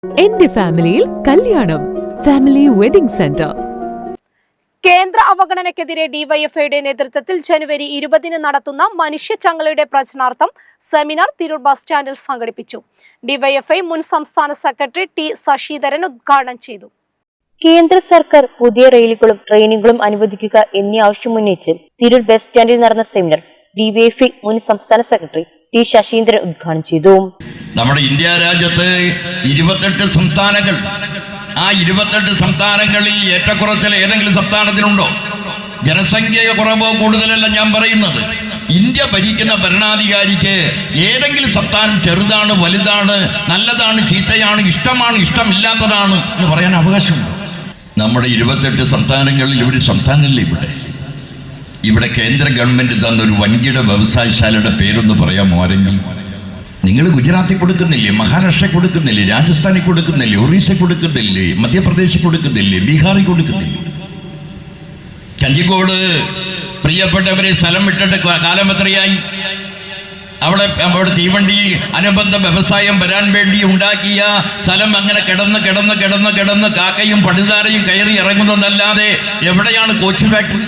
എന്റെ ഫാമിലിയിൽ കല്യാണം ഫാമിലി വെഡിംഗ് സെന്റർ. കേന്ദ്ര അവഗണനയ്ക്കെതിരെ ഡിവൈഎഫ്ഐയുടെ നേതൃത്വത്തിൽ ജനുവരി 20 നടത്തുന്ന മനുഷ്യച്ചങ്ങലയുടെ പ്രചരണാർത്ഥം സെമിനാർ തിരൂർ ബസ് സ്റ്റാൻഡിൽ സംഘടിപ്പിച്ചു. ഡിവൈഎഫ്ഐ മുൻ സംസ്ഥാന സെക്രട്ടറി ടി ശശിധരൻ ഉദ്ഘാടനം ചെയ്തു. കേന്ദ്ര സർക്കാർ പുതിയ റെയിലുകളും ട്രെയിനുകളും അനുവദിക്കുക എന്നീ ആവശ്യമുന്നയിച്ച് തിരൂർ ബസ് സ്റ്റാൻഡിൽ നടന്ന സെമിനാർ ഡിവൈഎഫ്ഐ മുൻ സംസ്ഥാന സെക്രട്ടറി ടി ശശീന്ദ്രൻ ഉദ്ഘാടനം ചെയ്തു. നമ്മുടെ ഇന്ത്യ രാജ്യത്ത് 28 സംസ്ഥാനങ്ങൾ, ആ 28 സംസ്ഥാനങ്ങളിൽ ഏറ്റക്കുറച്ചിൽ ഏതെങ്കിലും സംസ്ഥാനത്തിനുണ്ടോ? ജനസംഖ്യ കുറവോ കൂടുതലല്ല ഞാൻ പറയുന്നത്. ഇന്ത്യ ഭരിക്കുന്ന ഭരണാധികാരിക്ക് ഏതെങ്കിലും സംസ്ഥാനം ചെറുതാണ്, വലുതാണ്, നല്ലതാണ്, ചീത്തയാണ്, ഇഷ്ടമാണ്, ഇഷ്ടമില്ലാത്തതാണ് എന്ന് പറയാൻ അവകാശമുണ്ടോ? നമ്മുടെ 28 സംസ്ഥാനങ്ങളിൽ ഒരു സംസ്ഥാനമല്ലേ ഇവിടെ കേന്ദ്ര ഗവൺമെന്റ് തന്നൊരു വൻകിട വ്യവസായശാലയുടെ പേരൊന്ന് പറയാമോ ആരെങ്കിലും? നിങ്ങൾ ഗുജറാത്തിൽ കൊടുക്കുന്നില്ലേ, മഹാരാഷ്ട്രയിൽ കൊടുക്കുന്നില്ലേ, രാജസ്ഥാനിൽ കൊടുക്കുന്നില്ലേ, ഒറീസ കൊടുക്കുന്നില്ലേ, മധ്യപ്രദേശിൽ കൊടുക്കുന്നില്ലേ, ബീഹാറിൽ കൊടുക്കുന്നില്ലേ? കഞ്ചിക്കോട് പ്രിയപ്പെട്ടവരെ സ്ഥലം വിട്ടിട്ട് കാലം എത്രയായി? അവിടെ തീവണ്ടി അനുബന്ധ വ്യവസായം വരാൻ വേണ്ടി ഉണ്ടാക്കിയ സ്ഥലം അങ്ങനെ കിടന്ന് കാക്കയും പടിതാരയും കയറി ഇറങ്ങുന്നതല്ലാതെ എവിടെയാണ് കോച്ച് ഫാക്ടറി?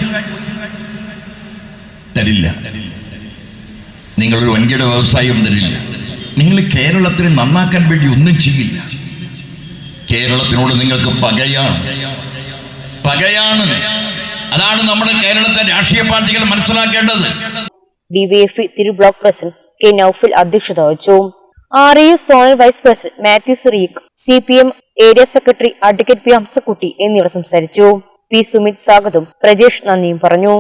തരില്ല. നിങ്ങളൊരു വൻകിട വ്യവസായം തരില്ല. നിങ്ങൾ കേരളത്തിന് നന്നാക്കാൻ വേണ്ടി ഒന്നും ചെയ്യില്ല. കേരളത്തിനോട് നിങ്ങൾക്ക് പകയാണ്. അതാണ് നമ്മുടെ കേരളത്തെ രാഷ്ട്രീയ പാർട്ടികൾ മനസ്സിലാക്കേണ്ടത്. ഡിവൈഎഫ്ഐ തിരു ബ്ലോക്ക് പ്രസിഡന്റ് കെ നൌഫൽ അധ്യക്ഷത വഹിച്ചു. RAU zonal vice president Mathew Cyriac, CPM area secretary advocate P Hamzakutty എന്നിവർ സംസാരിച്ചു. പി സുമിത് സ്വാഗതവും പ്രജേഷ് നന്ദിയും പറഞ്ഞു.